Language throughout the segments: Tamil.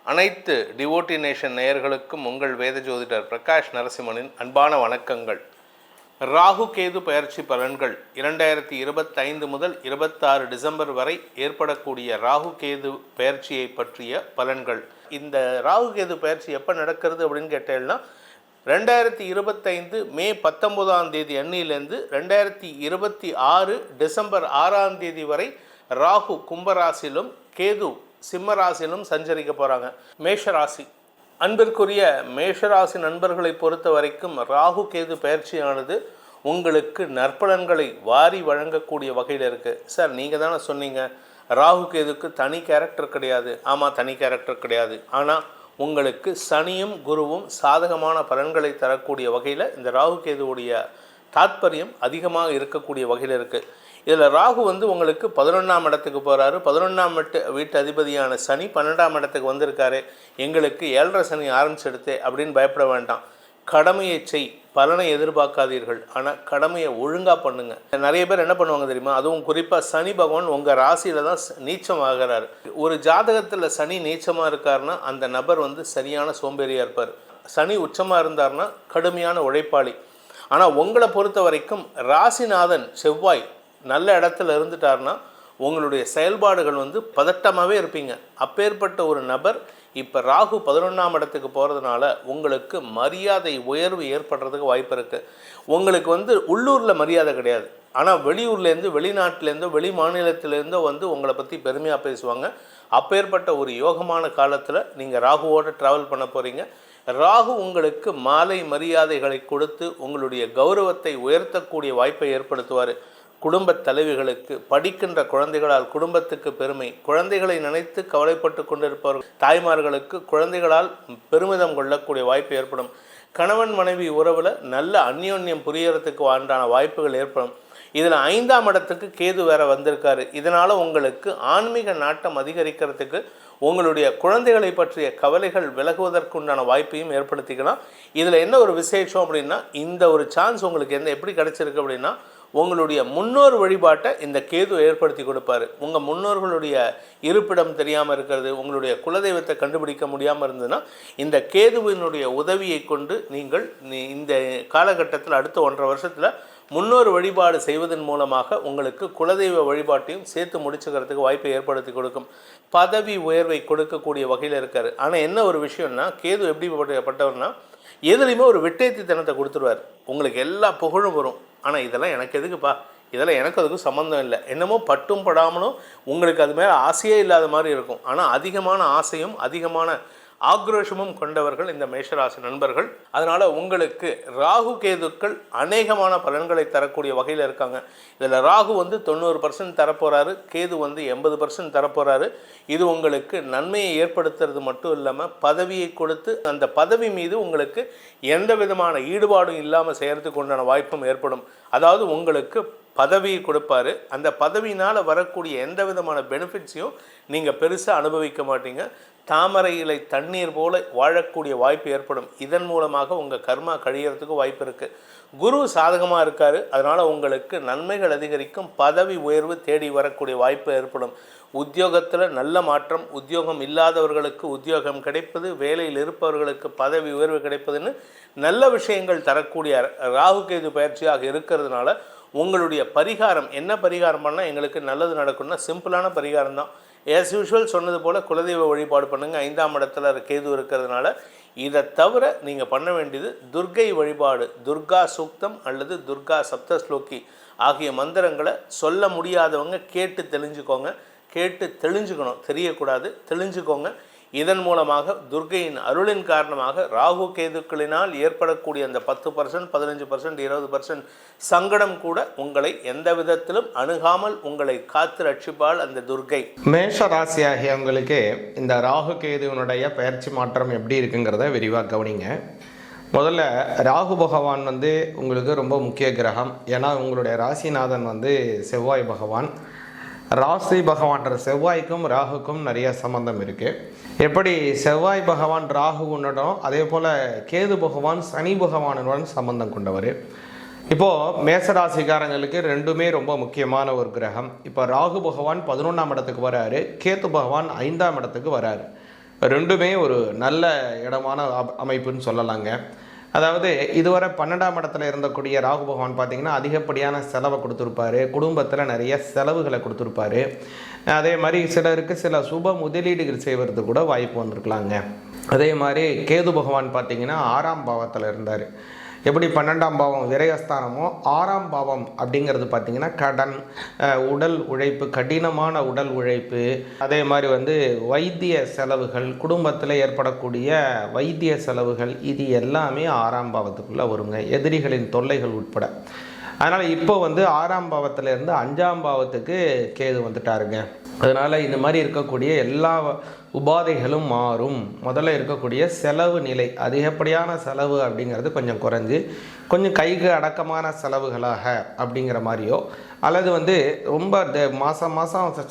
அனைத்து டிவோட்டி நேஷன் நேயர்களுக்கும் உங்கள் வேத ஜோதிடர் பிரகாஷ் நரசிம்மனின் அன்பான வணக்கங்கள். ராகு கேது பயிற்சி பலன்கள் 2025 முதல் 26 டிசம்பர் வரை ஏற்படக்கூடிய ராகு கேது பயிற்சியை பற்றிய பலன்கள். இந்த ராகு கேது பயிற்சி எப்போ நடக்கிறது அப்படின்னு கேட்டேன்னா 2025 மே 19ஆம் தேதி அன்னியிலேருந்து 2026 டிசம்பர் 6ஆம் தேதி வரை ராகு கும்பராசிலும் கேது சிம்மராசிலும் சஞ்சரிக்க போகிறாங்க. மேஷராசி அன்பிற்குரிய மேஷராசி நண்பர்களை பொறுத்த வரைக்கும் ராகு கேது பயிற்சியானது உங்களுக்கு நற்பலன்களை வாரி வழங்கக்கூடிய வகையில் இருக்குது. சார் நீங்கள் தானே சொன்னீங்க ராகு கேதுக்கு தனி கேரக்டர் கிடையாது. ஆமாம், தனி கேரக்டர் கிடையாது. ஆனால் உங்களுக்கு சனியும் குருவும் சாதகமான பலன்களை தரக்கூடிய வகையில் இந்த ராகு கேதுவுடைய தாத்பரியம் அதிகமாக இருக்கக்கூடிய வகையில் இருக்குது. இதில் ராகு உங்களுக்கு 11ஆம் இடத்துக்கு போகிறாரு. 11ஆம் வீட்டு அதிபதியான சனி 12ஆம் இடத்துக்கு வந்திருக்காரு. எங்களுக்கு 7.5 சனி ஆரம்பிச்செடுத்தே அப்படின்னு பயப்பட வேண்டாம். கடமையை செய், பலனை எதிர்பார்க்காதீர்கள். ஆனால் கடமையை ஒழுங்காக பண்ணுங்க. நிறைய பேர் என்ன பண்ணுவாங்க தெரியுமா? அதுவும் குறிப்பாக சனி பகவான் உங்கள் ராசியில் தான் நீச்சம் ஆகிறாரு. ஒரு ஜாதகத்தில் சனி நீச்சமாக இருக்காருன்னா அந்த நபர் சரியான சோம்பேறியாக இருப்பார். சனி உச்சமாக இருந்தார்னா கடுமையான உழைப்பாளி. ஆனால் உங்களை பொறுத்த வரைக்கும் ராசிநாதன் செவ்வாய் நல்ல இடத்துல இருந்துட்டார்னா உங்களுடைய செயல்பாடுகள் பதட்டமாகவே இருப்பீங்க. அப்பேற்பட்ட ஒரு நபர் இப்போ ராகு 11ஆம் இடத்துக்கு போகிறதுனால உங்களுக்கு மரியாதை உயர்வு ஏற்படுறதுக்கு வாய்ப்பு இருக்குது. உங்களுக்கு உள்ளூரில் மரியாதை கிடையாது. ஆனால் வெளியூர்லேருந்து, வெளிநாட்டிலேருந்தோ, வெளி மாநிலத்திலேருந்தோ உங்களை பற்றி பெருமையாக பேசுவாங்க. அப்பேற்பட்ட ஒரு யோகமான காலத்தில் நீங்கள் ராகுவோடு ட்ராவல் பண்ண போகிறீங்க. ராகு உங்களுக்கு மாலை மரியாதைகளை கொடுத்து உங்களுடைய கௌரவத்தை உயர்த்தக்கூடிய வாய்ப்பை ஏற்படுத்துவார். குடும்ப தலைவிகளுக்கு, படிக்கின்ற குழந்தைகளால் குடும்பத்துக்கு பெருமை, குழந்தைகளை நினைத்து கவலைப்பட்டு கொண்டிருப்பவர்கள் தாய்மார்களுக்கு குழந்தைகளால் பெருமிதம் கொள்ளக்கூடிய வாய்ப்பு ஏற்படும். கணவன் மனைவி உறவில் நல்ல அந்யோன்யம் புரியறதுக்கு உண்டான வாய்ப்புகள் ஏற்படும். இதில் 5ஆம் இடத்துக்கு கேது வேற வந்திருக்காரு. இதனால் உங்களுக்கு ஆன்மீக நாட்டம் அதிகரிக்கிறதுக்கு, உங்களுடைய குழந்தைகளை பற்றிய கவலைகள் விலகுவதற்குண்டான வாய்ப்பையும் ஏற்படுத்திக்கலாம். இதில் என்ன ஒரு விசேஷம் அப்படின்னா, இந்த ஒரு சான்ஸ் உங்களுக்கு எப்படி கிடைச்சிருக்கு அப்படின்னா, உங்களுடைய முன்னோர் வழிபாட்டை இந்த கேது ஏற்படுத்தி கொடுப்பாரு. உங்கள் முன்னோர்களுடைய இருப்பிடம் தெரியாமல் இருக்கிறது, உங்களுடைய குலதெய்வத்தை கண்டுபிடிக்க முடியாமல் இருந்ததுன்னா இந்த கேதுவினுடைய உதவியை கொண்டு நீங்கள் இந்த காலகட்டத்தில் அடுத்த 1.5 வருஷத்தில் முன்னோர் வழிபாடு செய்வதன் மூலமாக உங்களுக்கு குலதெய்வ வழிபாட்டையும் சேர்த்து முடிச்சுக்கிறதுக்கு வாய்ப்பை ஏற்படுத்தி கொடுக்கும். பதவி உயர்வை கொடுக்கக்கூடிய வகையில் இருக்கார். ஆனால் என்ன ஒரு விஷயம்னா, கேது எப்படிப்பட்டவர்னா எதுலேயுமே ஒரு வெட்டேத்தித்தனத்தை கொடுத்துருவார். உங்களுக்கு எல்லா புகழும் வரும். ஆனால் இதெல்லாம் எனக்கு எதுக்குப்பா, இதெல்லாம் எனக்கு அதுக்கும் சம்மந்தம் இல்லை, என்னமோ பட்டும் படாமலும் உங்களுக்கு அது மேலே ஆசையே இல்லாத மாதிரி இருக்கும். ஆனால் அதிகமான ஆசையும் அதிகமான ஆக்ரோஷமும் கொண்டவர்கள் இந்த மேஷராசி நண்பர்கள். அதனால் உங்களுக்கு ராகு கேதுக்கள் அநேகமான பலன்களை தரக்கூடிய வகையில் இருக்காங்க. இதில் ராகு 90% தரப்போகிறாரு, கேது 80% தரப்போகிறாரு. இது உங்களுக்கு நன்மையை ஏற்படுத்துறது மட்டும் இல்லாமல் பதவியை கொடுத்து அந்த பதவி மீது உங்களுக்கு எந்த விதமான ஈடுபாடும் இல்லாமல் செய்கிறதுக்கு உண்டான வாய்ப்பும் ஏற்படும். அதாவது உங்களுக்கு பதவியை கொடுப்பாரு. அந்த பதவியினால் வரக்கூடிய எந்த விதமான பெனிஃபிட்ஸையும் நீங்கள் பெருசாக அனுபவிக்க மாட்டீங்க. தாமரை இலை தண்ணீர் போல வாழக்கூடிய வாய்ப்பு ஏற்படும். இதன் மூலமாக உங்கள் கர்மா கழியறதுக்கு வாய்ப்பு இருக்குது. குரு சாதகமாக இருக்கார். அதனால் உங்களுக்கு நன்மைகள் அதிகரிக்கும். பதவி உயர்வு தேடி வரக்கூடிய வாய்ப்பு ஏற்படும். உத்தியோகத்தில் நல்ல மாற்றம், உத்தியோகம் இல்லாதவர்களுக்கு உத்தியோகம் கிடைப்பது, வேலையில் இருப்பவர்களுக்கு பதவி உயர்வு கிடைப்பதுன்னு நல்ல விஷயங்கள் தரக்கூடிய ராகு கேது பயிற்சியாக இருக்கிறதுனால உங்களுடைய பரிகாரம் என்ன பரிகாரம் பண்ணால் எங்களுக்கு நல்லது நடக்கும்னா சிம்பிளான பரிகாரம் தான். ஆஸ் யூஷுவல் சொன்னது போல் குலதெய்வ வழிபாடு பண்ணுங்கள். 5ஆம் இடத்துல கேது இருக்கிறதுனால. இதை தவிர நீங்கள் பண்ண வேண்டியது துர்க்கை வழிபாடு. துர்கா சூக்தம் அல்லது துர்கா சப்தஸ்லோகி ஆகிய மந்திரங்களை சொல்ல முடியாதவங்க கேட்டு தெளிஞ்சுக்கணும். தெரியக்கூடாது, தெளிஞ்சுக்கோங்க. இதன் மூலமாக துர்க்கையின் அருளின் காரணமாக ராகு கேதுக்களினால் ஏற்படக்கூடிய அந்த 10%, 15%, 20% சங்கடம் கூட உங்களை எந்த விதத்திலும் அணுகாமல் உங்களை காத்து ரட்சிப்பால் அந்த துர்க்கை. மேஷ ராசியாகியவங்களுக்கு இந்த ராகு கேதுவனுடைய பயிற்சி மாற்றம் எப்படி இருக்குங்கிறத விரிவாக கவனிங்க. முதல்ல ராகு பகவான் உங்களுக்கு ரொம்ப முக்கிய கிரகம். ஏன்னா உங்களுடைய ராசிநாதன் செவ்வாய் பகவான். ராசி பகவான்ற செவ்வாய்க்கும் ராகுக்கும் நிறைய சம்பந்தம் இருக்குது. எப்படி செவ்வாய் பகவான் ராகுவுடனும் அதே போல் கேது பகவான் சனி பகவானுடன் சம்பந்தம் கொண்டவர். இப்போது மேசராசிக்காரங்களுக்கு ரெண்டுமே ரொம்ப முக்கியமான ஒரு கிரகம். இப்போ ராகு பகவான் 11ஆம் இடத்துக்கு வராரு, கேது பகவான் 5ஆம் இடத்துக்கு வராரு. ரெண்டுமே ஒரு நல்ல இடமான அமைப்புன்னு சொல்லலாங்க. அதாவது இதுவரை 12ஆம் இடத்துல இருந்தக்கூடிய ராகு பகவான் பார்த்திங்கன்னா அதிகப்படியான செலவை கொடுத்துருப்பாரு, குடும்பத்தில் நிறைய செலவுகளை கொடுத்துருப்பாரு. அதே மாதிரி சிலருக்கு சில சுப முதலீடுகள் செய்வது கூட வாய்ப்பு வந்திருக்கலாங்க. அதே மாதிரி கேது பகவான் பார்த்திங்கன்னா 6ஆம் பாவத்தில் இருந்தார். எப்படி 12ஆம் பாவம் விரயஸ்தானமோ 6ஆம் பாவம் அப்படிங்கிறது பார்த்திங்கன்னா கடன், உடல் உழைப்பு, கடினமான உடல் உழைப்பு, அதே மாதிரி வைத்திய செலவுகள், குடும்பத்தில் ஏற்படக்கூடிய வைத்திய செலவுகள், இது எல்லாமே 6ஆம் பாவத்துக்குள்ளே வருங்க, எதிரிகளின் தொல்லைகள் உட்பட. அதனால் இப்போ 6ஆம் பாவத்திலேருந்து 5ஆம் பாவத்துக்கு கேது வந்துட்டாருங்க. அதனால் இந்த மாதிரி இருக்கக்கூடிய எல்லா உபாதைகளும் மாறும். முதல்ல இருக்கக்கூடிய செலவு நிலை, அதிகப்படியான செலவு அப்படிங்கிறது கொஞ்சம் குறைஞ்சி கொஞ்சம் கைக்கு அடக்கமான செலவுகளாக அப்படிங்கிற மாதிரியோ, அல்லது ரொம்ப மாதம்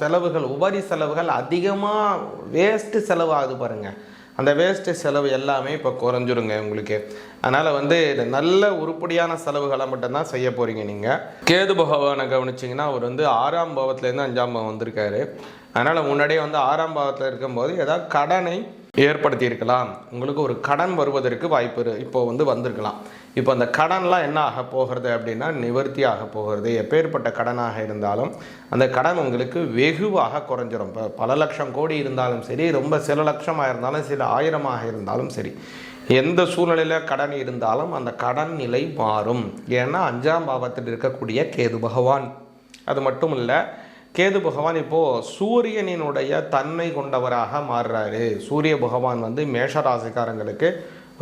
செலவுகள், உபரி செலவுகள் அதிகமாக வேஸ்ட்டு செலவு ஆகுது பாருங்கள், அந்த வேஸ்ட்டு செலவு எல்லாமே இப்போ குறைஞ்சிருங்க உங்களுக்கு. அதனால் நல்ல உருப்படியான செலவுகளை மட்டும்தான் செய்ய போகிறீங்க நீங்கள். கேது பகவானை கவனிச்சிங்கன்னா அவர் 6ஆம் பாவத்துலேருந்து 5ஆம் பாவம் வந்திருக்காரு. அதனால் முன்னாடியே 6ஆம் பாவத்தில் இருக்கும்போது ஏதாவது கடனை ஏற்படுத்தியிருக்கலாம், உங்களுக்கு ஒரு கடன் வருவதற்கு வாய்ப்பு இப்போ வந்திருக்கலாம். இப்போ அந்த கடன்லாம் என்ன ஆக போகிறது அப்படின்னா நிவர்த்தி ஆக போகிறது. எப்பேற்பட்ட கடனாக இருந்தாலும் அந்த கடன் உங்களுக்கு வெகுவாக குறைஞ்சிரும். இப்போ பல லட்சம் கோடி இருந்தாலும் சரி, ரொம்ப சில லட்சமாக இருந்தாலும் சில ஆயிரமாக இருந்தாலும் சரி, எந்த சூழ்நிலையில் கடன் இருந்தாலும் அந்த கடன் நிலை மாறும். ஏன்னா 5ஆம் பாவத்தில் இருக்கக்கூடிய கேது பகவான். அது மட்டும் இல்லை, கேது பகவான் இப்போது சூரியனினுடைய தன்மை கொண்டவராக மாறுறாரு. சூரிய பகவான் மேஷராசிக்காரங்களுக்கு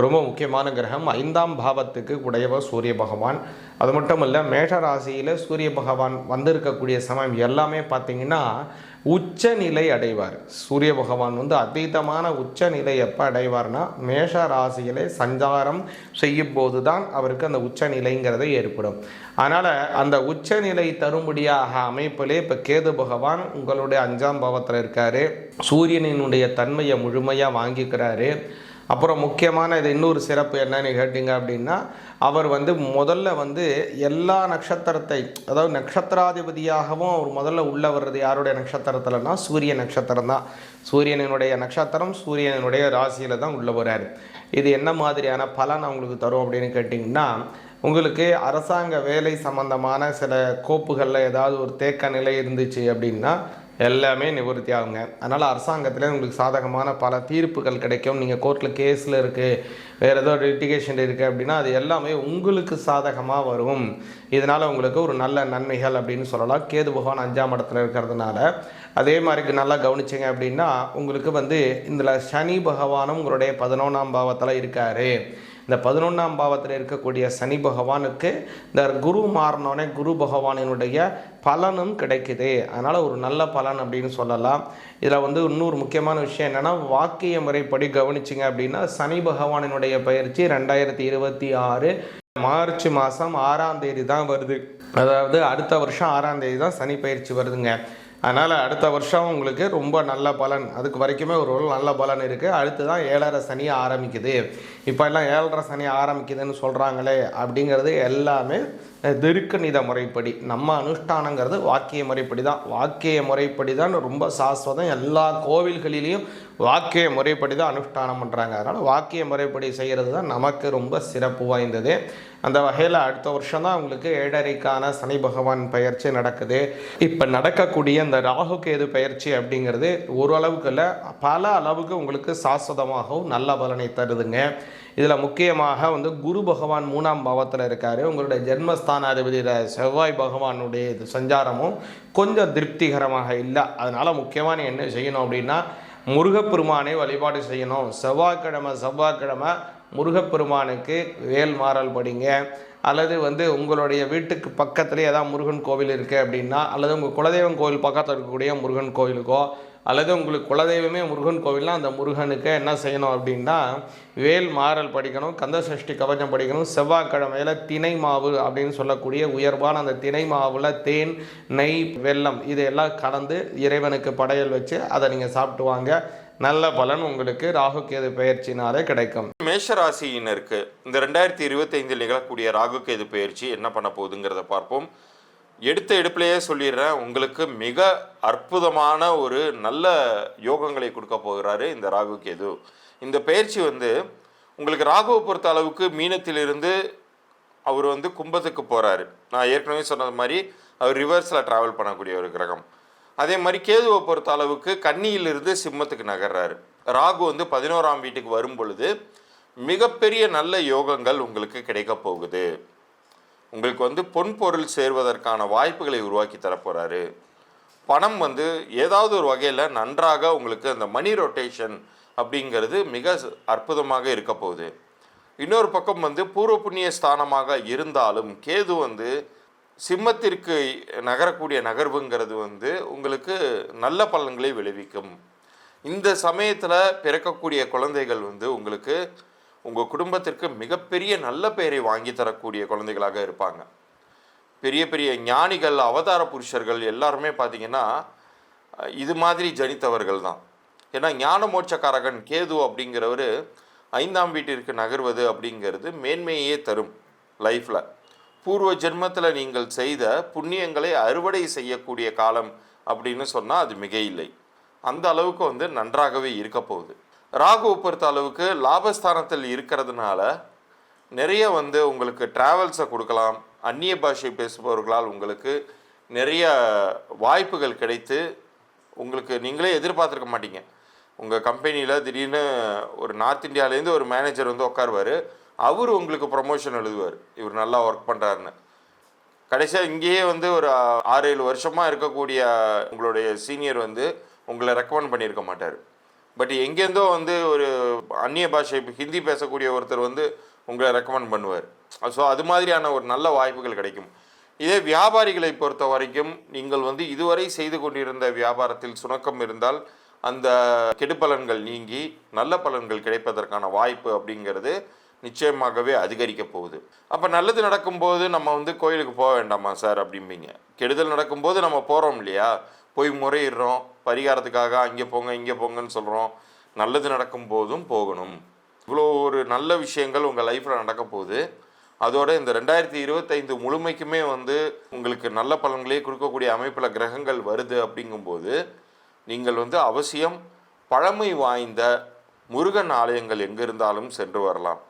ரொம்ப முக்கியமான கிரகம். 5ஆம் பாவத்துக்கு உடையவர் சூரிய பகவான். அது மட்டும் இல்லை, மேஷராசியில் சூரிய பகவான் வந்திருக்கக்கூடிய சமயம் எல்லாமே பார்த்திங்கன்னா உச்ச நிலை அடைவார். சூரிய பகவான் அதீதமான உச்ச நிலை எப்போ அடைவார்னா மேஷ ராசியிலே சஞ்சாரம் செய்யும் போது தான் அவருக்கு அந்த உச்ச நிலைங்கிறத ஏற்படும். அதனால் அந்த உச்சநிலை தரும்படியாக அமைப்பிலே இப்போ கேது பகவான் உங்களுடைய 5ஆம் பாவத்தில் இருக்கார். சூரியனினுடைய தன்மையை முழுமையாக வாங்கிக்கிறாரு. அப்புறம் முக்கியமான இது இன்னொரு சிறப்பு என்னன்னு கேட்டிங்க அப்படின்னா, அவர் முதல்ல எல்லா நட்சத்திரத்தை, அதாவது நட்சத்திராதிபதியாகவும் அவர் முதல்ல உள்ளே வர்றது யாருடைய நட்சத்திரத்தில்னா சூரிய நட்சத்திரம் தான். சூரியனினுடைய நட்சத்திரம் சூரியனுடைய ராசியில் தான் உள்ளே வர்றார். இது என்ன மாதிரியான பலன் அவங்களுக்கு தரும் அப்படின்னு கேட்டிங்கன்னா, உங்களுக்கு அரசாங்க வேலை சம்பந்தமான சில கோப்புகளில் ஏதாவது ஒரு தேக்க நிலை இருந்துச்சு அப்படின்னா எல்லாமே நிவர்த்தி ஆகுங்க. அதனால் அரசாங்கத்தில் உங்களுக்கு சாதகமான பல தீர்ப்புகள் கிடைக்கும். நீங்கள் கோர்ட்டில் கேஸில் இருக்குது, வேறு ஏதோ லிட்டிகேஷன் இருக்குது அப்படின்னா அது எல்லாமே உங்களுக்கு சாதகமாக வரும். இதனால் உங்களுக்கு ஒரு நல்ல நன்மைகள் அப்படின்னு சொல்லலாம். கேது பகவான் 5ஆம் இடத்துல இருக்கிறதுனால. அதே மாதிரி நல்லா கவனிச்சிங்க அப்படின்னா உங்களுக்கு இதில் சனி பகவானும் உங்களுடைய 11ஆம் பாவத்தில் இருக்கார். இந்த 11ஆம் பாவத்தில் இருக்கக்கூடிய சனி பகவானுக்கு இந்த குரு மாறினோடனே குரு பகவானினுடைய பலனும் கிடைக்குது. அதனால் ஒரு நல்ல பலன் அப்படின்னு சொல்லலாம். இதில் இன்னொரு முக்கியமான விஷயம் என்னென்னா, வாக்கிய முறைப்படி கவனிச்சிங்க அப்படின்னா சனி பகவானினுடைய பயிற்சி 2026 மார்ச் மாதம் 6ஆம் தேதி தான் வருது. அதாவது அடுத்த வருஷம் 6ஆம் தேதி தான் சனி பயிற்சி வருதுங்க. அதனால் அடுத்த வருஷம் உங்களுக்கு ரொம்ப நல்ல பலன், அதுக்கு வரைக்குமே ஒரு நல்ல பலன் இருக்குது. அடுத்து தான் 7.5 சனி ஆரம்பிக்குது. இப்போ எல்லாம் 7.5 சனி ஆரம்பிக்குதுன்னு சொல்கிறாங்களே அப்படிங்கிறது எல்லாமே திருக்கணித முறைப்படி. நம்ம அனுஷ்டானங்கிறது வாக்கிய முறைப்படி தான். வாக்கிய முறைப்படி தான் ரொம்ப சாஸ்வதம். எல்லா கோவில்களிலையும் வாக்கிய முறைப்படி தான் அனுஷ்டானம் பண்ணுறாங்க. அதனால் வாக்கிய முறைப்படி செய்கிறது தான் நமக்கு ரொம்ப சிறப்பு வாய்ந்தது. அந்த வகையில் அடுத்த வருஷம் தான் உங்களுக்கு 7.5க்கான சனி பகவான் பயிற்சி நடக்குது. இப்போ நடக்கக்கூடிய இந்த ராகு கேது பயிற்சி அப்படிங்கிறது ஓரளவுக்கு இல்லை, பல அளவுக்கு உங்களுக்கு சாஸ்வதமாகவும் நல்ல பலனை தருதுங்க. இதில் முக்கியமாக குரு பகவான் 3ஆம் பாவத்தில் இருக்கார். உங்களுடைய ஜென்மஸ்தானாதிபதியில் செவ்வாய் பகவானுடைய சஞ்சாரமும் கொஞ்சம் திருப்திகரமாக இல்லை. அதனால் முக்கியமான என்ன செய்யணும் அப்படின்னா, முருகப்பெருமானை வழிபாடு செய்யணும். செவ்வாய்க்கிழமை முருகப்பெருமானுக்கு வேல் மாறல் படிங்க. அல்லது உங்களுடைய வீட்டுக்கு பக்கத்துலேயே ஏதாவது முருகன் கோவில் இருக்குது அப்படின்னா, அல்லது உங்கள் குலதெய்வம் கோவில் பக்கத்தில் இருக்கக்கூடிய முருகன் கோவிலுக்கோ, அல்லது உங்களுக்கு குலதெய்வமே முருகன் கோவில்னால் அந்த முருகனுக்கு என்ன செய்யணும் அப்படின்னா வேல் மாறல் படிக்கணும், கந்த சஷ்டி கவச்சம் படிக்கணும். செவ்வாய்க்கிழமையில் திணை மாவு அப்படின்னு சொல்லக்கூடிய உயர்வான அந்த திணை மாவில் தேன், நெய், வெல்லம் இதையெல்லாம் கலந்து இறைவனுக்கு படையல் வச்சு அதை நீங்கள் சாப்பிட்டு வாங்க. நல்ல பலன் உங்களுக்கு ராகு கேது பயிற்சினாலே கிடைக்கும். மேஷராசியினருக்கு இந்த 2025 நிகழக்கூடிய ராகு கேது பயிற்சி என்ன பண்ண போகுதுங்கிறத பார்ப்போம். எடுத்த எடுப்பிலேயே சொல்லிடுறேன், உங்களுக்கு மிக அற்புதமான ஒரு நல்ல யோகங்களை கொடுக்க போகிறாரு இந்த ராகு கேது. இந்த பயிற்சி வந்து உங்களுக்கு ராகுவை பொறுத்த அளவுக்கு மீனத்திலிருந்து அவர் வந்து கும்பத்துக்கு போகிறாரு. நான் ஏற்கனவே சொன்னது மாதிரி அவர் ரிவர்ஸில் ட்ராவல் பண்ணக்கூடிய ஒரு கிரகம். அதே மாதிரி கேதுவை பொறுத்த அளவுக்கு கன்னியிலிருந்து சிம்மத்துக்கு நகர்றாரு. ராகு வந்து 11ஆம் வீட்டுக்கு வரும் பொழுது மிகப்பெரிய நல்ல யோகங்கள் உங்களுக்கு கிடைக்க போகுது. உங்களுக்கு வந்து பொன் பொருள் சேர்வதற்கான வாய்ப்புகளை உருவாக்கி தரப்போகிறாரு. பணம் வந்து ஏதாவது ஒரு வகையில் நன்றாக உங்களுக்கு அந்த மணி ரொட்டேஷன் அப்படிங்கிறது மிக அற்புதமாக இருக்க போகுது. இன்னொரு பக்கம் வந்து பூர்வ புண்ணிய ஸ்தானமாக இருந்தாலும் கேது வந்து சிம்மத்திற்கு நகரக்கூடிய நகர்வுங்கிறது வந்து உங்களுக்கு நல்ல பலன்களை விளைவிக்கும். இந்த சமயத்தில் பிறக்கக்கூடிய குழந்தைகள் வந்து உங்களுக்கு உங்கள் குடும்பத்திற்கு மிகப்பெரிய நல்ல பெயரை வாங்கி தரக்கூடிய குழந்தைகளாக இருப்பாங்க. பெரிய பெரிய ஞானிகள், அவதார புருஷர்கள் எல்லாருமே பார்த்திங்கன்னா இது மாதிரி ஜனித்தவர்கள் தான். ஏன்னா ஞான மோட்சக்காரகன் கேது அப்படிங்கிறவர் 5ஆம் வீட்டிற்கு நகர்வது அப்படிங்கிறது மேன்மையே தரும் லைஃப்பில். பூர்வ ஜென்மத்தில் நீங்கள் செய்த புண்ணியங்களை அறுவடை செய்யக்கூடிய காலம் அப்படின்னு சொன்னால் அது மிக இல்லை. அந்த அளவுக்கு வந்து நன்றாகவே இருக்க போகுது. ராகுவை பொறுத்த அளவுக்கு லாபஸ்தானத்தில் இருக்கிறதுனால நிறைய வந்து உங்களுக்கு ட்ராவல்ஸை கொடுக்கலாம். அந்நிய பாஷை பேசுபவர்களால் உங்களுக்கு நிறைய வாய்ப்புகள் கிடைத்து உங்களுக்கு நீங்களே எதிர்பார்த்துருக்க மாட்டீங்க. உங்கள் கம்பெனியில் திடீர்னு ஒரு நார்த் இந்தியாவிலேருந்து ஒரு மேனேஜர் வந்து உட்காருவார். அவர் உங்களுக்கு ப்ரொமோஷன் எழுதுவார், இவர் நல்லா ஒர்க் பண்ணுறாருன்னு. கடைசியாக இங்கேயே வந்து ஒரு 6-7 வருஷமாக இருக்கக்கூடிய உங்களுடைய சீனியர் வந்து உங்களை ரெக்கமெண்ட் பண்ணியிருக்க மாட்டார். பட் எங்கேருந்தோ வந்து ஒரு அந்நிய பாஷை ஹிந்தி பேசக்கூடிய ஒருத்தர் வந்து உங்களை ரெக்கமெண்ட் பண்ணுவார். ஸோ அது மாதிரியான ஒரு நல்ல வாய்ப்புகள் கிடைக்கும். இதே வியாபாரிகளை பொறுத்த வரைக்கும் நீங்கள் வந்து இதுவரை செய்து கொண்டிருந்த வியாபாரத்தில் சுணக்கம் இருந்தால் அந்த கெடுபலன்கள் நீங்கி நல்ல பலன்கள் கிடைப்பதற்கான வாய்ப்பு அப்படிங்கிறது நிச்சயமாகவே அதிகரிக்க போகுது. அப்போ நல்லது நடக்கும்போது நம்ம வந்து கோயிலுக்கு போக வேண்டாமா சார் அப்படிம்பீங்க. கெடுதல் நடக்கும்போது நம்ம போகிறோம் இல்லையா, போய் முறையிடுறோம், பரிகாரத்துக்காக அங்கே போங்க இங்கே போங்கன்னு சொல்கிறோம். நல்லது நடக்கும் போதும் போகணும். இவ்வளோ ஒரு நல்ல விஷயங்கள் உங்கள் லைஃப்பில் நடக்க போகுது. அதோட இந்த 2025 முழுமைக்குமே வந்து உங்களுக்கு நல்ல பலன்களே கொடுக்கக்கூடிய அமைப்பில் கிரகங்கள் வருது. அப்படிங்கும்போது நீங்கள் வந்து அவசியம் பழமை வாய்ந்த முருகன் ஆலயங்கள் எங்கே இருந்தாலும் சென்று வரலாம்.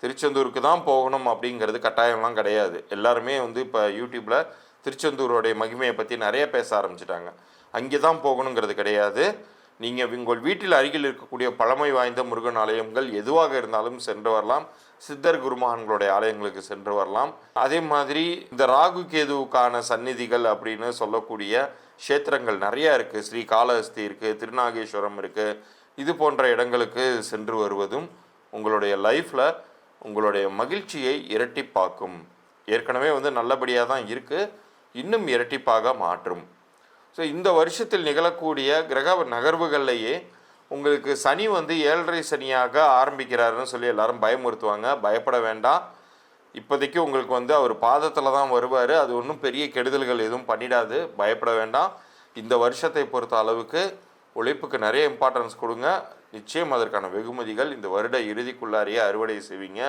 திருச்செந்தூருக்கு தான் போகணும் அப்படிங்கிறது கட்டாயம்லாம் கிடையாது. எல்லாருமே வந்து இப்போ யூடியூப்பில் திருச்செந்தூரோடைய மகிமையை பற்றி நிறைய பேச ஆரம்பிச்சிட்டாங்க. அங்கே தான் போகணுங்கிறது கிடையாது. நீங்கள் உங்கள் வீட்டில் அருகில் இருக்கக்கூடிய பழமை வாய்ந்த முருகன் ஆலயங்கள் எதுவாக இருந்தாலும் சென்று வரலாம். சித்தர் குருமகான்களுடைய ஆலயங்களுக்கு சென்று வரலாம். அதே மாதிரி இந்த ராகு கேதுவுக்கான சந்நிதிகள் அப்படின்னு சொல்லக்கூடிய க்ஷேத்திரங்கள் நிறையா இருக்குது. ஸ்ரீ காளஹஸ்தி இருக்குது, திருநாகேஸ்வரம் இருக்குது. இது போன்ற இடங்களுக்கு சென்று வருவதும் உங்களுடைய லைஃப்பில் உங்களுடைய மகிழ்ச்சியை இரட்டிப்பாக்கும். ஏற்கனவே வந்து நல்லபடியாக தான் இருக்குது, இன்னும் இரட்டிப்பாக மாற்றும். ஸோ இந்த வருஷத்தில் நிகழக்கூடிய கிரக நகர்வுகள்லையே உங்களுக்கு சனி வந்து 7.5 சனியாக ஆரம்பிக்கிறாருன்னு சொல்லி எல்லாரும் பயமுறுத்துவாங்க. பயப்பட வேண்டாம். இப்போதைக்கு உங்களுக்கு வந்து அவர் பாதத்தில் தான் வருவார். அது ஒன்றும் பெரிய கெடுதல்கள் எதுவும் பண்ணிடாது, பயப்பட வேண்டாம். இந்த வருஷத்தை பொறுத்த அளவுக்கு உழைப்புக்கு நிறைய இம்பார்ட்டன்ஸ் கொடுங்க. நிச்சயம் அதற்கான வெகுமதிகள் இந்த வருட இறுதிக்குள்ளாரையே அறுவடை செய்வீங்க.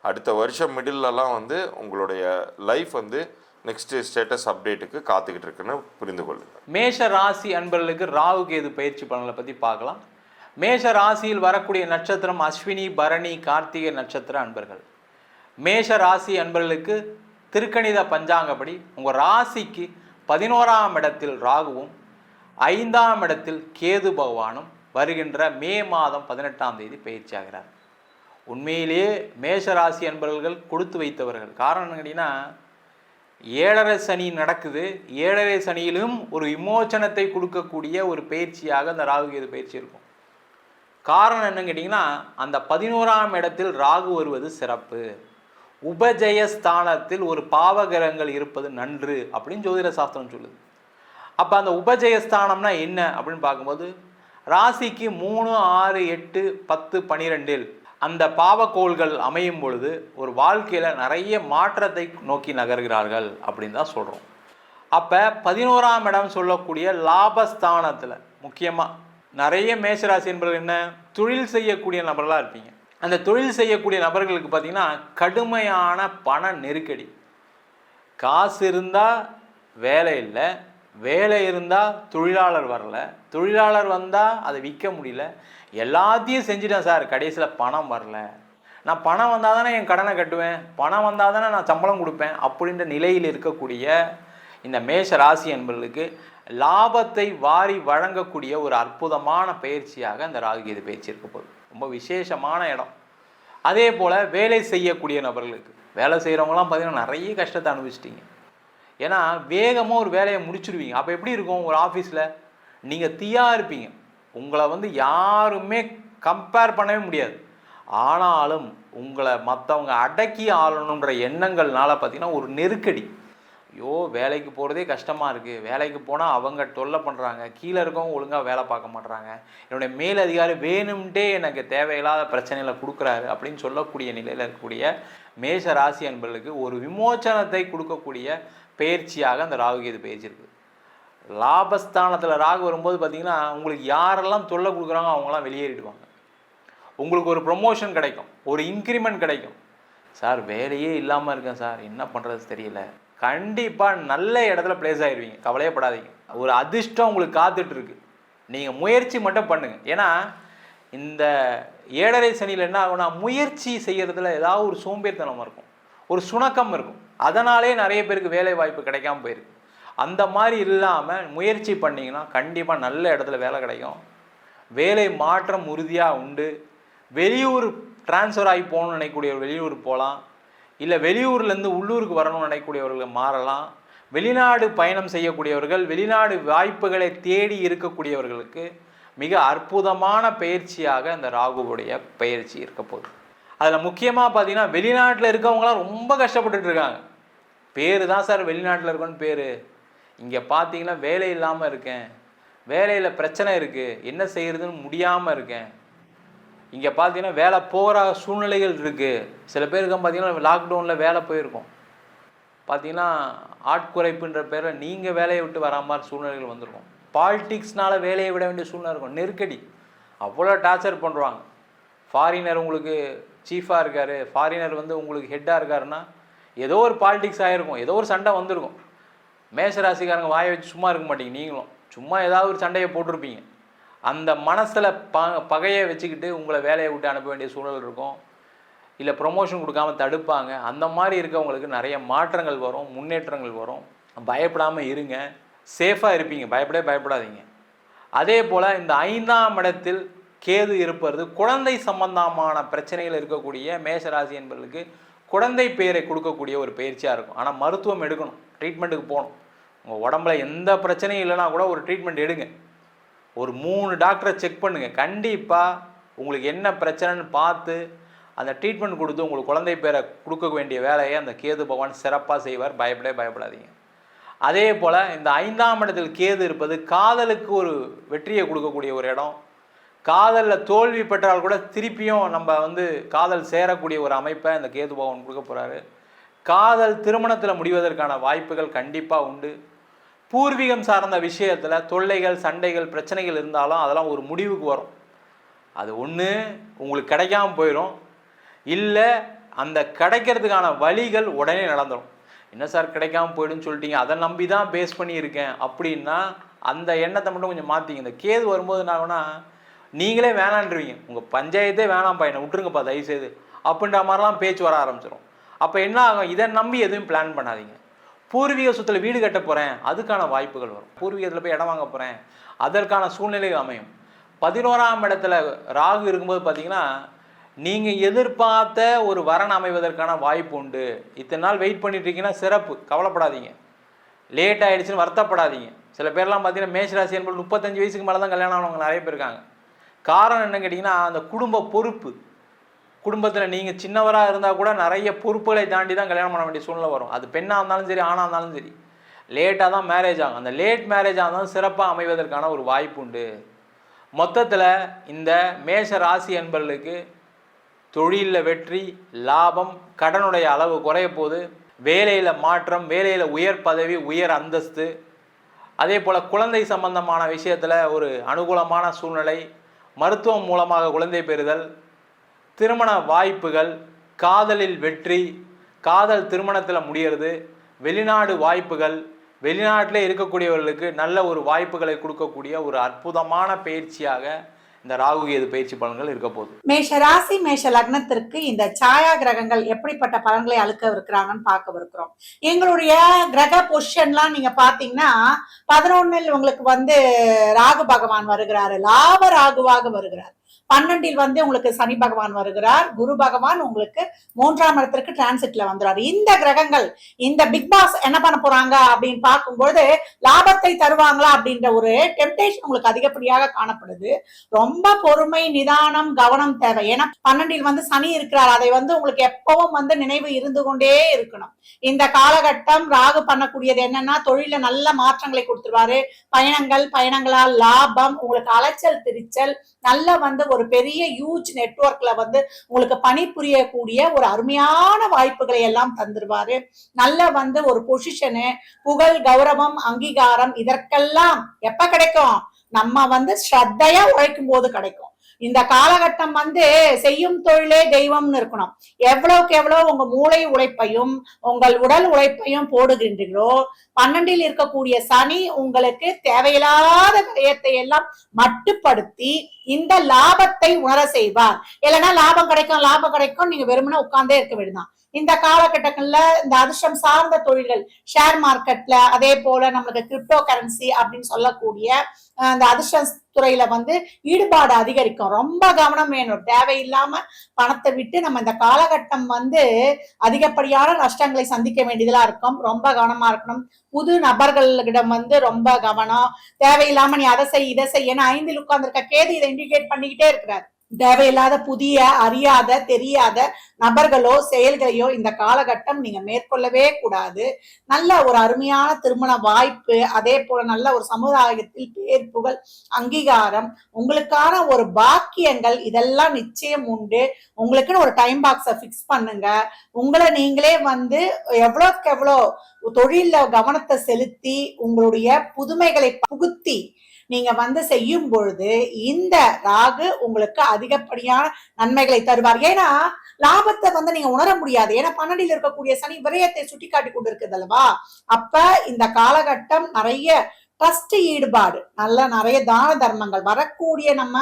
அடுத்த வருஷம் மிடில்லலாம் வந்து உங்களுடைய லைஃப் வந்து நெக்ஸ்ட் ஸ்டேட்டஸ் அப்டேட்டுக்கு காத்துக்கிட்டு இருக்குன்னு புரிந்து கொள்ளுங்கள். மேஷ ராசி அன்பர்களுக்கு ராகு கேது பயிற்சி பலன்களை பற்றி பார்க்கலாம். மேஷ ராசியில் வரக்கூடிய நட்சத்திரம் அஸ்வினி, பரணி, கார்த்திகை நட்சத்திர அன்பர்கள். மேஷ ராசி அன்பர்களுக்கு திருக்கணித பஞ்சாங்கப்படி உங்கள் ராசிக்கு 11ஆம் இடத்தில் ராகுவும் 5ஆம் இடத்தில் கேது பகவானும் வருகின்ற மே மாதம் 18ஆம் தேதி பயிற்சி ஆகிறார். உண்மையிலேயே மேஷராசி அன்பர்கள் கொடுத்து வைத்தவர்கள். காரணம் கேட்டிங்கன்னா 7.5 சனி நடக்குது. 7.5 சனியிலும் ஒரு விமோச்சனத்தை கொடுக்கக்கூடிய ஒரு பயிற்சியாக அந்த ராகு கேது பயிற்சி இருக்கும். காரணம் என்னன்னு கேட்டிங்கன்னா அந்த 11ஆம் இடத்தில் ராகு வருவது சிறப்பு. உபஜயஸ்தானத்தில் ஒரு பாவகிரகங்கள் இருப்பது நன்று அப்படின்னு ஜோதிட சாஸ்திரம் சொல்லுது. அப்போ அந்த உபஜயஸ்தானம்னா என்ன அப்படின்னு பார்க்கும்போது ராசிக்கு 3, 6, 8, 10, 12 அந்த பாவக்கோள்கள் அமையும் பொழுது ஒரு வாழ்க்கையில் நிறைய மாற்றத்தை நோக்கி நகர்கிறார்கள் அப்படின்னு தான் சொல்கிறோம். அப்போ 11ஆம் இடம் சொல்லக்கூடிய லாபஸ்தானத்தில் முக்கியமாக நிறைய மேஷராசி என்பது என்ன, தொழில் செய்யக்கூடிய நபர்களாக இருப்பீங்க. அந்த தொழில் செய்யக்கூடிய நபர்களுக்கு பார்த்திங்கன்னா கடுமையான பண நெருக்கடி. காசு இருந்தால் வேலை இல்லை, வேலை இருந்தால் தொழிலாளர் வரல, தொழிலாளர் வந்தால் அதை விற்க முடியல, எல்லாத்தையும் செஞ்சுட்டேன் சார், கடைசியில் பணம் வரல. நான் பணம் வந்தால் தானே என் கடனை கட்டுவேன், பணம் வந்தால் தானே நான் சம்பளம் கொடுப்பேன் அப்படின்ற நிலையில் இருக்கக்கூடிய இந்த மேஷ ராசி என்பவர்களுக்கு லாபத்தை வாரி வழங்கக்கூடிய ஒரு அற்புதமான பயிற்சியாக இந்த ராகுகேது பயிற்சி இருக்க போகுது. ரொம்ப விசேஷமான இடம். அதே போல் வேலை செய்யக்கூடிய நபர்களுக்கு, வேலை செய்கிறவங்களாம் பார்த்திங்கன்னா நிறைய கஷ்டத்தை அனுபவிச்சிட்டிங்க. ஏன்னா வேகமாக ஒரு வேலையை முடிச்சுடுவீங்க. அப்போ எப்படி இருக்கும், ஒரு ஆஃபீஸில் நீங்கள் தீயாக இருப்பீங்க, உங்களை யாருமே கம்பேர் பண்ணவே முடியாது. ஆனாலும் உங்களை மற்றவங்க அடக்கி ஆளணுன்ற எண்ணங்கள்னால பார்த்திங்கன்னா ஒரு நெருக்கடி. ஐயோ வேலைக்கு போகிறதே கஷ்டமாக இருக்குது, வேலைக்கு போனால் அவங்க தொல்லை பண்ணுறாங்க, கீழே இருக்கவங்க ஒழுங்காக வேலை பார்க்க மாட்டுறாங்க, என்னுடைய மேலதிகாரி வேணும்ட்டே எனக்கு தேவையில்லாத பிரச்சனைகளை கொடுக்குறாரு அப்படின்னு சொல்லக்கூடிய நிலையில் இருக்கக்கூடிய மேஷ ராசி என்பவர்களுக்கு ஒரு விமோச்சனத்தை கொடுக்கக்கூடிய பயிற்சியாக அந்த ராகுகேது பயிற்சி இருக்குது. லாபஸ்தானத்தில் ராகு வரும்போது பார்த்திங்கன்னா உங்களுக்கு யாரெல்லாம் தொல்லை கொடுக்குறாங்க அவங்களாம் வெளியேறிடுவாங்க. உங்களுக்கு ஒரு ப்ரொமோஷன் கிடைக்கும், ஒரு இன்க்ரிமெண்ட் கிடைக்கும். சார் வேலையே இல்லாமல் இருக்கேன் சார், என்ன பண்ணுறது தெரியல, கண்டிப்பாக நல்ல இடத்துல பிளேஸ் ஆகிடுவீங்க, கவலையப்படாதீங்க. ஒரு அதிர்ஷ்டம் உங்களுக்கு காத்துட்ருக்கு, நீங்கள் முயற்சி மட்டும் பண்ணுங்கள். ஏன்னா இந்த 7.5 சனியில் என்ன ஆகும்னா முயற்சி செய்கிறதுல ஏதாவது ஒரு சோம்பேறித்தனம் இருக்கும், ஒரு சுணக்கம் இருக்கும். அதனாலே நிறைய பேருக்கு வேலை வாய்ப்பு கிடைக்காம போயிருக்கு. அந்த மாதிரி இல்லாமல் முயற்சி பண்ணிங்கன்னா கண்டிப்பாக நல்ல இடத்துல வேலை கிடைக்கும். வேலை மாற்றம் உறுதியாக உண்டு. வெளியூர் டிரான்ஸ்ஃபர் ஆகி போகணும்னு நினைக்கக்கூடிய வெளியூர் போகலாம், இல்லை வெளியூர்லேருந்து உள்ளூருக்கு வரணும்னு நினைக்கக்கூடியவர்கள் மாறலாம். வெளிநாடு பயணம் செய்யக்கூடியவர்கள், வெளிநாடு வாய்ப்புகளை தேடி இருக்கக்கூடியவர்களுக்கு மிக அற்புதமான பயிற்சியாக இந்த ராகுவுடைய பயிற்சி இருக்க போகுது. அதில் முக்கியமாக பார்த்தீங்கன்னா வெளிநாட்டில் இருக்கவங்களாம் ரொம்ப கஷ்டப்பட்டுட்டு இருக்காங்க. பேர் தான் சார் வெளிநாட்டில் இருக்கோன்னு பேர், இங்கே பார்த்தீங்கன்னா வேலை இல்லாமல் இருக்கேன், வேலையில் பிரச்சனை இருக்குது, என்ன செய்கிறதுன்னு முடியாமல் இருக்கேன், இங்கே பார்த்தீங்கன்னா வேலை போகிற சூழ்நிலைகள் இருக்குது. சில பேருக்கு பார்த்தீங்கன்னா லாக்டவுனில் வேலை போயிருக்கோம், பார்த்தீங்கன்னா ஆட்குறைப்புன்ற பேரில் நீங்கள் வேலையை விட்டு வரா மாதிரி சூழ்நிலைகள் வந்திருக்கும். பாலிடிக்ஸ்னால் வேலையை விட வேண்டிய சூழ்நிலை இருக்கும், நெருக்கடி, அவ்வளோ டார்ச்சர் பண்ணுறாங்க. ஃபாரினர் உங்களுக்கு சீஃபாக இருக்கார், ஃபாரினர் உங்களுக்கு ஹெட்டாக இருக்காருன்னா ஏதோ ஒரு பாலிடிக்ஸ் ஆகிருக்கும், ஏதோ ஒரு சண்டை வந்திருக்கும். மேஷராசிக்காரங்க வாயை வச்சு சும்மா இருக்க மாட்டீங்க, நீங்களும் சும்மா ஏதாவது ஒரு சண்டையை போட்டிருப்பீங்க. அந்த மனசில் பகையை வச்சுக்கிட்டு உங்களை வேலையை விட்டு அனுப்ப வேண்டிய சூழல் இருக்கும், இல்லை ப்ரொமோஷன் கொடுக்காம தடுப்பாங்க. அந்த மாதிரி இருக்கவங்களுக்கு நிறைய மாற்றங்கள் வரும், முன்னேற்றங்கள் வரும். பயப்படாமல் இருங்க, சேஃபாக இருப்பீங்க, பயப்படாதீங்க. அதே போல் இந்த 5ஆம் இடத்தில் கேது இருப்பது குழந்தை சம்பந்தமான பிரச்சனைகள் இருக்கக்கூடிய மேஷராசி என்பவர்களுக்கு குழந்தை பேரை கொடுக்கக்கூடிய ஒரு பயிற்சியாக இருக்கும். ஆனால் மருத்துவம் எடுக்கணும், ட்ரீட்மெண்ட்டுக்கு போகணும். உங்கள் உடம்புல எந்த பிரச்சனையும் இல்லைனா கூட ஒரு ட்ரீட்மெண்ட் எடுங்க, ஒரு 3 டாக்டரை செக் பண்ணுங்கள். கண்டிப்பாக உங்களுக்கு என்ன பிரச்சனைன்னு பார்த்து அந்த ட்ரீட்மெண்ட் கொடுத்து உங்களுக்கு குழந்தை பேரை கொடுக்க வேண்டிய வேலையை அந்த கேது பகவான் சிறப்பாக செய்வார். பயப்படாதீங்க. அதே போல் இந்த 5ஆம் இடத்தில் கேது இருப்பது காதலுக்கு ஒரு வெற்றியை கொடுக்கக்கூடிய ஒரு இடம். காதலில் தோல்வி பெற்றால் கூட திருப்பியும் நம்ம காதல் சேரக்கூடிய ஒரு அமைப்பை இந்த கேது பகவான் கொடுக்க போகிறாரு. காதல் திருமணத்தில் முடிவதற்கான வாய்ப்புகள் கண்டிப்பாக உண்டு. பூர்வீகம் சார்ந்த விஷயத்தில் தொல்லைகள், சண்டைகள், பிரச்சனைகள் இருந்தாலும் அதெல்லாம் ஒரு முடிவுக்கு வரும். அது ஒன்று உங்களுக்கு கிடைக்காம போயிடும், இல்லை அந்த கிடைக்கிறதுக்கான வழிகள் உடனே நடந்துடும். என்ன சார் கிடைக்காம போயிடுன்னு சொல்லிட்டீங்க, அதை நம்பி தான் பேஸ் பண்ணியிருக்கேன் அப்படின்னா அந்த எண்ணத்தை மட்டும் கொஞ்சம் மாற்றிங்க. இந்த கேது வரும்போது என்ன ஆகுனா நீங்களே வேணான்றீங்க, உங்கள் பஞ்சாயத்தே வேணாம்ப்பா, என்னை விட்டுருங்கப்பா தயவுசெய்து அப்படின்ற மாதிரிலாம் பேச்சு வர ஆரம்பிச்சிடும். அப்போ என்ன ஆகும், இதை நம்பி எதுவும் பிளான் பண்ணாதீங்க. பூர்வீக சொத்தில் வீடு கட்ட போகிறேன், அதுக்கான வாய்ப்புகள் வரும். பூர்வீகத்தில் போய் இடம் வாங்க போகிறேன், அதற்கான சூழ்நிலைகள் அமையும். 11ஆம் இடத்துல ராகு இருக்கும்போது பார்த்தீங்கன்னா நீங்கள் எதிர்பார்த்த ஒரு வரன் அமைவதற்கான வாய்ப்பு உண்டு. இத்தனை நாள் வெயிட் பண்ணிட்டு இருக்கீங்கன்னா சிறப்பு, கவலைப்படாதீங்க. லேட் ஆகிடுச்சுன்னு வருத்தப்படாதீங்க. சில பேர்லாம் பார்த்தீங்கன்னா மேஷராசி என்பது 35 வயசுக்கு மேலே தான் கல்யாணம் ஆனவங்க நிறைய பேர் இருக்காங்க. காரணம் என்ன கேட்டிங்கன்னா அந்த குடும்ப பொறுப்பு. குடும்பத்தில் நீங்கள் சின்னவராக இருந்தால் கூட நிறைய பொறுப்புகளை தாண்டி தான் கல்யாணம் பண்ண வேண்டிய சூழ்நிலை வரும். அது பெண்ணாக இருந்தாலும் சரி, ஆணாக இருந்தாலும் சரி, லேட்டாக தான் மேரேஜ் ஆகும். அந்த லேட் மேரேஜாக இருந்தாலும் சிறப்பாக அமைவதற்கான ஒரு வாய்ப்பு உண்டு. மொத்தத்தில் இந்த மேஷ ராசி என்பவர்களுக்கு தொழிலில் வெற்றி, லாபம், கடனுடைய அளவு குறைய போது, வேலையில் மாற்றம், வேலையில் உயர் பதவி, உயர் அந்தஸ்து, அதே போல் குழந்தை சம்பந்தமான விஷயத்தில் ஒரு அனுகூலமான சூழ்நிலை, மருத்துவம் மூலமாக குழந்தை பெறுதல், திருமண வாய்ப்புகள், காதலில் வெற்றி, காதல் திருமணத்தில் முடிகிறது, வெளிநாடு வாய்ப்புகள், வெளிநாட்டில் இருக்கக்கூடியவர்களுக்கு நல்ல ஒரு வாய்ப்புகளை கொடுக்கக்கூடிய ஒரு அற்புதமான பயிற்சியாக இந்த ராகு கேது பயிற்சி பலன்கள் இருக்க போகுது. மேஷ ராசி மேஷ லக்னத்திற்கு இந்த சாயா கிரகங்கள் எப்படிப்பட்ட பலன்களை அளிக்க இருக்கிறாங்கன்னு பார்க்க எங்களுடைய கிரக பொசிஷன்லாம் நீங்க பாத்தீங்கன்னா 11 உங்களுக்கு ராகு பகவான் வருகிறாரு, லாப ராகுவாக வருகிறார். 12 உங்களுக்கு சனி பகவான் வருகிறார், குரு பகவான் உங்களுக்கு 3ஆம் இடத்திற்கு டிரான்சிட்ல வந்துறாரு. இந்த கிரகங்கள் இந்த பிக் பாஸ் என்ன பண்ண போறாங்க அப்படின்னு பார்க்கும்போது லாபத்தை தருவாங்களா அப்படின்ற ஒரு டெம்டேஷன் உங்களுக்கு அதிகப்படியாக காணப்படுது. ரொம்ப பொறுமை, நிதானம், கவனம் தேவை. ஏன்னா 12 சனி இருக்கிறார். அதை உங்களுக்கு எப்பவும் நினைவு இருந்து கொண்டே இருக்கணும். இந்த காலகட்டம் ராகு பண்ணக்கூடியது என்னன்னா தொழில நல்ல மாற்றங்களை கொடுத்துருவாரு. பயணங்களால் லாபம், உங்களுக்கு அலைச்சல் திரிச்சல், நல்ல ஒரு பெரிய ஹியூஜ் நெட்வொர்க்ல உங்களுக்கு பணிபுரியக்கூடிய ஒரு அருமையான வாய்ப்புகளை எல்லாம் தந்துருவாரு. நல்ல ஒரு பொசிஷனு, புகழ், கௌரவம், அங்கீகாரம் இதற்கெல்லாம் எப்ப கிடைக்கும்? நம்ம ஸ்ரத்தையா உழைக்கும் போது கிடைக்கும். இந்த காலகட்டம் செய்யும் தொழிலே தெய்வம்னு இருக்கணும். எவ்வளவுக்கு எவ்வளவு உங்க மூளை உழைப்பையும் உங்கள் உடல் உழைப்பையும் போடுகின்றீர்களோ 12 இருக்கக்கூடிய சனி உங்களுக்கு தேவையில்லாத விடயத்தை எல்லாம் மட்டுப்படுத்தி இந்த லாபத்தை உணர செய்வார். இல்லைன்னா லாபம் கிடைக்கும் நீங்க வெறுமனே உட்கார்ந்தே இருக்க வேண்டியதான். இந்த காலகட்டங்கள்ல இந்த அதிர்ஷ்டம் சார்ந்த தொழில்கள், ஷேர் மார்க்கெட்ல, அதே போல நம்மளுக்கு கிரிப்டோ கரன்சி அப்படின்னு சொல்லக்கூடிய அந்த அதிர்ஷ்ட துறையில ஈடுபாடு அதிகரிக்கும். ரொம்ப கவனம் வேணும். தேவையில்லாம பணத்தை விட்டு நம்ம இந்த காலகட்டம் அதிகப்படியான நஷ்டங்களை சந்திக்க வேண்டியதா இருக்கும். ரொம்ப கவனமா இருக்கணும். புது நபர்களிடம் ரொம்ப கவனம். தேவையில்லாம நீ அதை செய் இதை செய். ஏன்னா 5 உட்கார்ந்துருக்க கேது இதை இண்டிகேட் பண்ணிக்கிட்டே இருக்கிறார். தேவையில்லாத புதிய அறியாத தெரியாத நபர்களோ செயல்களையோ இந்த காலகட்டம் நீங்க மேற்கொள்ளவே கூடாது. நல்ல ஒரு அருமையான திருமண வாய்ப்பு, அதே போல நல்ல ஒரு சமுதாயத்தில் பேர் புகழ் அங்கீகாரம், உங்களுக்கான ஒரு பாக்கியங்கள் இதெல்லாம் நிச்சயம் உண்டு. உங்களுக்குன்னு ஒரு டைம் பாக்ஸை பிக்ஸ் பண்ணுங்க. உங்களை நீங்களே எவ்வளோக்கு எவ்வளோ தொழில கவனத்தை செலுத்தி உங்களுடைய புதுமைகளை புகுத்தி நீங்க செய்யும் பொழுது இந்த ராகு உங்களுக்கு அதிகப்படியான நன்மைகளை தருவார். ஏன்னா லாபத்தை நீங்க உணர முடியாது. ஏன்னா 12 இருக்கக்கூடிய சனி விரயத்தை சுட்டி காட்டி கொண்டு இருக்குது அல்லவா. அப்ப இந்த காலகட்டம் நிறைய ட்ரஸ்ட் ஈடுபாடு, நிறைய தான தர்மங்கள் வரக்கூடிய நம்ம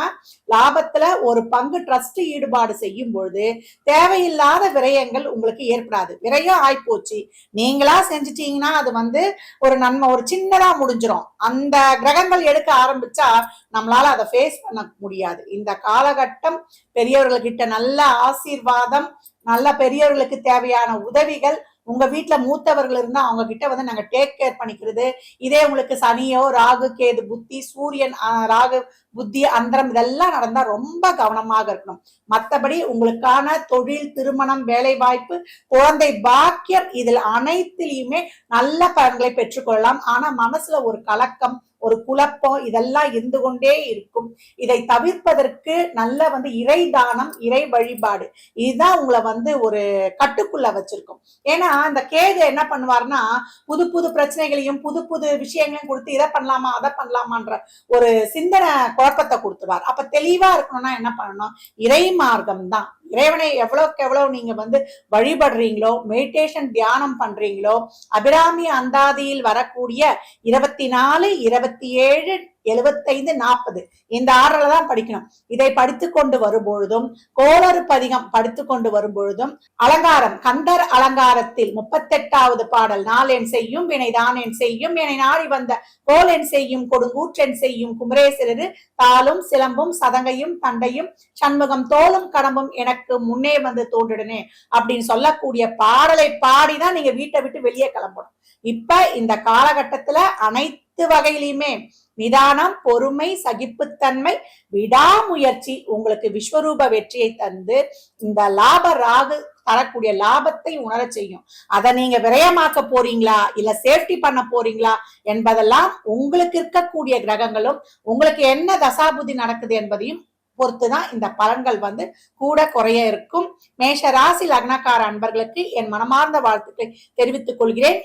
லாபத்துல ஒரு பங்கு ட்ரஸ்ட் ஈடுபாடு செய்யும் பொழுது தேவையில்லாத விரயங்கள் உங்களுக்கு ஏற்படாது. விரயம் ஆய்போச்சு, நீங்களா செஞ்சுட்டீங்கன்னா அது ஒரு நன்மை, ஒரு சின்னதா முடிஞ்சிடும். அந்த கிரகங்கள் எடுக்க ஆரம்பிச்சா நம்மளால அதை ஃபேஸ் பண்ண முடியாது. இந்த காலகட்டம் பெரியவர்கள்கிட்ட நல்ல ஆசீர்வாதம், நல்ல பெரியவர்களுக்கு தேவையான உதவிகள், உங்க வீட்டுல மூத்தவர்கள் இருந்தா அவங்க கிட்ட நாங்க டேக் கேர் பண்ணிக்கிறது. இதே உங்களுக்கு சனியோ ராகு கேது புத்தி, சூரியன் ராகு புத்தி அந்தரம் இதெல்லாம் நடந்தா ரொம்ப கவனமாக இருக்கணும். மற்றபடி உங்களுக்கான தொழில், திருமணம், வேலை வாய்ப்பு, குழந்தை பாக்கியம் இதில் அனைத்திலையுமே நல்ல பலன்களை பெற்றுக்கொள்ளலாம். ஆனா மனசுல ஒரு கலக்கம், ஒரு குழப்பம் இதெல்லாம் இருந்து கொண்டே இருக்கும். இதை தவிர்ப்பதற்கு நல்ல இறை தானம், இறை வழிபாடு இதுதான் உங்களை ஒரு கட்டுக்குள்ள வச்சிருக்கும். ஏன்னா அந்த கேது என்ன பண்ணுவார்னா புது புது பிரச்சனைகளையும் புது புது விஷயங்களையும் கொடுத்து இதை பண்ணலாமா அதை பண்ணலாமான்ற ஒரு சிந்தனை குழப்பத்தை கொடுத்துருவார். அப்ப தெளிவா இருக்கணும்னா என்ன பண்ணணும்? இறை மார்க்கம் தான். இறைவனை எவ்வளவுக்கு எவ்வளவு நீங்க வழிபடுறீங்களோ, மெடிடேஷன் தியானம் பண்றீங்களோ, அபிராமி அந்தாதியில் வரக்கூடிய 24, 27, 75, 40 இந்த ஆர்டர்ல தான் படிக்கணும். இதை படித்து கொண்டு வரும்பொழுதும், கோளறு பதிகம் படித்து கொண்டு வரும்பொழுதும், அலங்காரம் கந்தர் அலங்காரத்தில் 38வது பாடல் நாளென் செய்யும் வினை தானேன் செய்யும் என்னை நாடி வந்த கோலென் செய்யும் கொடுங்கூற்றென் செய்யும் குமரேசரு தாளும் சிலம்பும் சதங்கையும் தண்டையும் சண்முகம் தோளும் கடம்பும் எனக்கு முன்னே தோன்றிடனே அப்படின்னு சொல்லக்கூடிய பாடலை பாடிதான் நீங்க வீட்டை விட்டு வெளியே கிளம்பணும். இப்ப இந்த காலகட்டத்துல அனைத்து வகையிலுமே நிதானம், பொறுமை, சகிப்புத்தன்மை, விடாமுயற்சி உங்களுக்கு விஸ்வரூப வெற்றியை தந்து இந்த லாப ராகு தரக்கூடிய லாபத்தை உணர செய்யும். அதை நீங்க விரயமாக்க போறீங்களா இல்ல சேஃப்டி பண்ண போறீங்களா என்பதெல்லாம் உங்களுக்கு இருக்கக்கூடிய கிரகங்களும் உங்களுக்கு என்ன தசாபுதி நடக்குது என்பதையும் பொறுத்துதான் இந்த பலன்கள் கூட குறைய இருக்கும். மேஷ ராசி லக்னக்கார அன்பர்களுக்கு என் மனமார்ந்த வாழ்த்துக்களை தெரிவித்துக் கொள்கிறேன்.